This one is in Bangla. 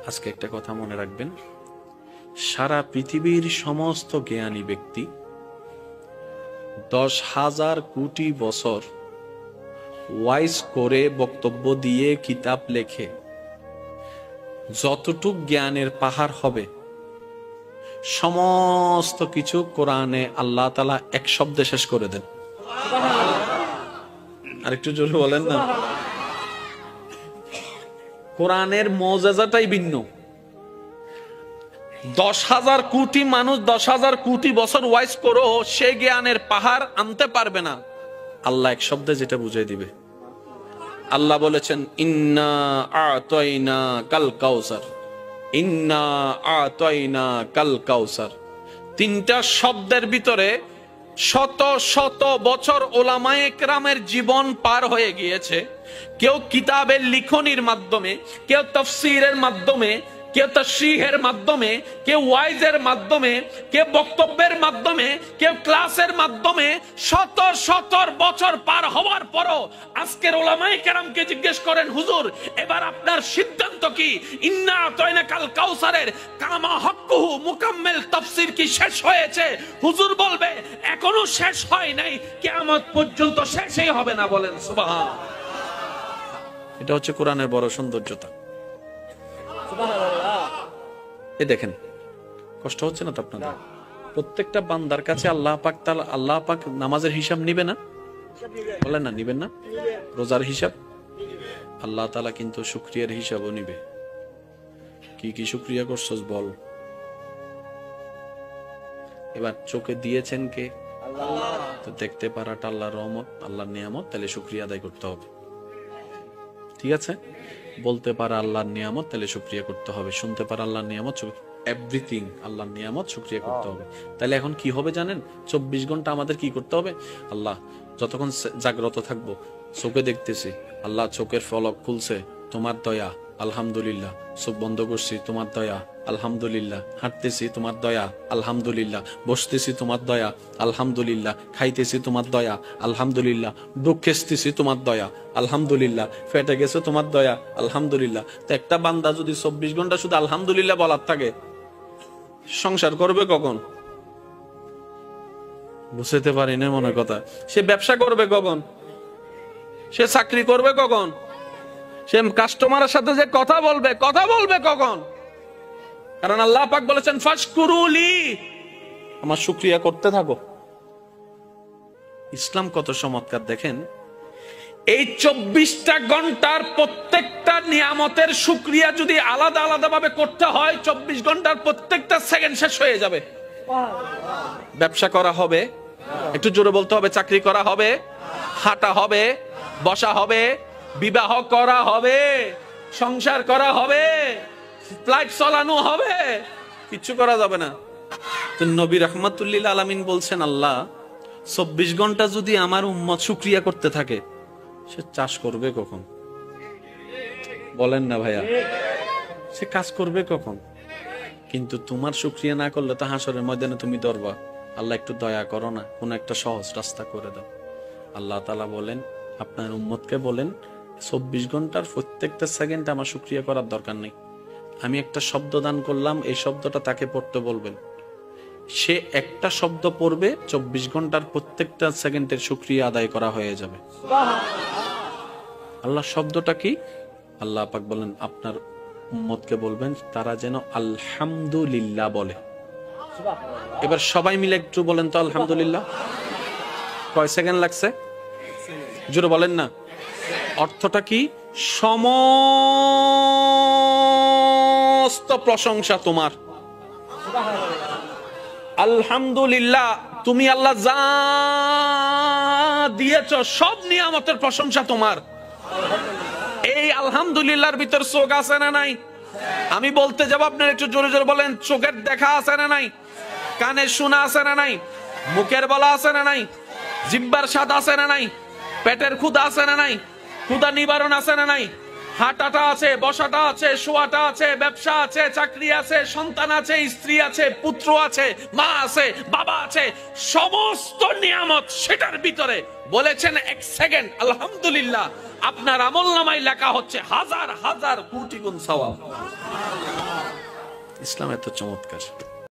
আজকে একটা কথা মনে রাখবেন, সারা পৃথিবীর সমস্ত জ্ঞানী ব্যক্তি 10,000 কোটি বছর ওয়াইজ করে বক্তব্য দিয়ে কিতাব লেখে যতটুক জ্ঞানের পাহাড় হবে সমস্ত কিছু কোরআনে আল্লাহ তাআলা এক শব্দে শেষ করে দেন। আরেকটু জোরে বলেন না। কোরআনের মুজিজাটাই ভিন্ন। 10,000 কোটি মানুষ 10,000 কোটি বছর ওয়াইজ করো, সে জ্ঞানের পাহাড় আনতে পারবে না। আল্লাহ এক শব্দে যেটা বুঝিয়ে দিবে। আল্লাহ বলেছেন ইন্না আ'তাইনা কাল কাউসার, ইন্না আ'তাইনা কাল কাউসার। তিনটা শব্দের ভিতরে শত শত বছর ওলামায়ে কেরামের জীবন পার হয়ে গিয়েছে। কেউ কিতাবের লিখনির মাধ্যমে, কেউ তাফসীরের মাধ্যমে, কেউ তাশরীহের মাধ্যমে, কেউ ওয়াইজের মাধ্যমে, কেউ বক্তব্যের মাধ্যমে, কেউ ক্লাসের মাধ্যমে শত শত বছর পার হওয়ার পরও আজকের উলামায়ে কেরামকে জিজ্ঞেস করেন, হুজুর এবার আপনার সিদ্ধান্ত কি? ইন্না আ'তাইনা কাল কাউসারের কামা হক্কুহু মুকাম্মিল তাফসীর কি শেষ হয়েছে? হুজুর বলবে এখনো শেষ হয় নাই, কিয়ামত পর্যন্ত শেষই হবে না। বলেন সুবহানাল্লাহ। এটা হচ্ছে কোরআনের বড় সৌন্দর্যতা। এ দেখেন, কষ্ট হচ্ছে না তো আপনাদের? প্রত্যেকটা বান্দার কাছে আল্লাহ পাক নামাজের হিসাব নিবে না? বলেন না, নিবেন না? রোজার হিসাব আল্লাহ তাআলা কিন্তু শুকরিয়ার হিসাবও নিবে। কি কি শুকরিয়া করছস বল। এবার চোখে দিয়েছেন কে? আল্লাহ। তো দেখতে পারাটা আল্লাহর রহমত, আল্লাহর নিয়ামত, তাহলে শুকরিয়া আদায় করতে হবে। ঠিক আছে? বলতে পারা আল্লাহর নিয়ামত, তাহলে শুকরিয়া করতে হবে। শুনতে পারা আল্লাহর নিয়ামত, এভরিথিং আল্লাহর নিয়ামত, শুকরিয়া করতে হবে। তাহলে এখন কি হবে জানেন? 24 ঘন্টা আমাদের কি করতে হবে? আল্লাহ, যতক্ষণ জাগ্রত থাকবো চোখে দেখতেছি, আল্লাহ চোখের ফলক খুলছে, তোমার দয়া, আলহামদুলিল্লাহ। চোখ বন্ধ করছি, তোমার দয়া, আলহামদুলিল্লাহ। হাঁটতেছি, তোমার দয়া, আলহামদুলিল্লাহ। বসতেছি, তোমার দয়া, আলহামদুলিল্লাহ। খাইতেছি, তোমার দয়া, আলহামদুলিল্লাহ। বুক খেসতেছি, তোমার দয়া, আলহামদুলিল্লাহ। ফেটে গেছে, তোমার দয়া, আলহামদুলিল্লাহ। তো একটা বান্দা যদি 24 ঘন্টা শুধু আলহামদুলিল্লাহ বলার থাকে, সংসার করবে কখন? বুঝতে পারি না মনের কথা। সে ব্যবসা করবে কখন? সে চাকরি করবে কখন? সে কাস্টমারের সাথে যে কথা বলবে কখন? কারণ আল্লাহ পাক বলেছেন ফাশকুরুলি, আমার শুকরিয়া করতে থাকো। ইসলাম কত চমৎকার দেখেন। এই 24টা ঘন্টার প্রত্যেকটা নিয়ামতের শুকরিয়া যদি আলাদা আলাদা ভাবে করতে হয়, 24 ঘন্টার প্রত্যেকটা সেকেন্ড শেষ হয়ে যাবে। ব্যবসা করা হবে, একটু জোরে বলতে হবে, চাকরি করা হবে, হাঁটা হবে, বসা হবে, বিবাহ করা হবে, সংসার করা হবে, ফ্লাইট চালানো হবে, কিছু করা যাবে না। তো নবী রাহমাতুল লিল আলামিন বলছেন, আল্লাহ 24 ঘন্টা যদি আমার উম্মত শুকরিয়া করতে থাকে, সে চাষ করবে কখন? বলেন না ভাইয়া, সে কাজ করবে কখন? কিন্তু তোমার শুকরিয়া না করলে তো হাসরের ময়দানে তুমি ধরবা। আল্লাহ একটু দয়া করো না, কোন একটা সহজ রাস্তা করে দাও। আল্লাহ তাআলা বলেন, আপনার উম্মতকে বলেন 24 ঘন্টার প্রত্যেকটা সেকেন্ড আমার শুকরিয়া করার দরকার নেই। আমি একটা শব্দ দান করলাম, এই শব্দটা তাকে পড়তে বলবেন। সে একটা শব্দ পড়বে, 24 ঘন্টার প্রত্যেকটা সেকেন্ডের শুকরিয়া আদায় করা হয়ে যাবে। আল্লাহ শব্দটা কি? আল্লাহ পাক বলেন আপনার উম্মতকে বলবেন তারা যেন আলহামদুলিল্লাহ বলে। এবার সবাই মিলে একটু বলেন তো আলহামদুলিল্লাহ। কয় সেকেন্ড লাগছে? জোরে বলেন না। অর্থটা কি? সমস্ত প্রশংসা তোমার। আলহামদুলিল্লাহ, তুমি আল্লাহ যা দিয়েছ সব নিয়ামতের প্রশংসা তোমার। এই আলহামদুলিল্লাহর ভিতর চোখ আছে না নাই? আমি বলতে যাব, আপনার একটু জোরে জোরে বলেন। চোখের দেখা আছে না নাই? কানের শোনা আছে না নাই? মুখের বলা আছে না নাই? জিহ্বার স্বাদ আছে না নাই? পেটের ক্ষুধা আছে না নাই? ক্ষুধা নিবারণ আছে না নাই? হাঁটাটা আছে, বসাটা আছে, শোয়াটা আছে, ব্যবসা আছে, চাকরি আছে, সন্তান আছে, স্ত্রী আছে, পুত্র আছে, মা আছে, বাবা আছে, সমস্ত নিয়ামত সেটার ভিতরে বলেছেন 1 সেকেন্ড আলহামদুলিল্লাহ, আপনার আমলনামায় লেখা হচ্ছে হাজার হাজার কোটি গুণ সওয়াব। ইসলাম এত চমৎকার।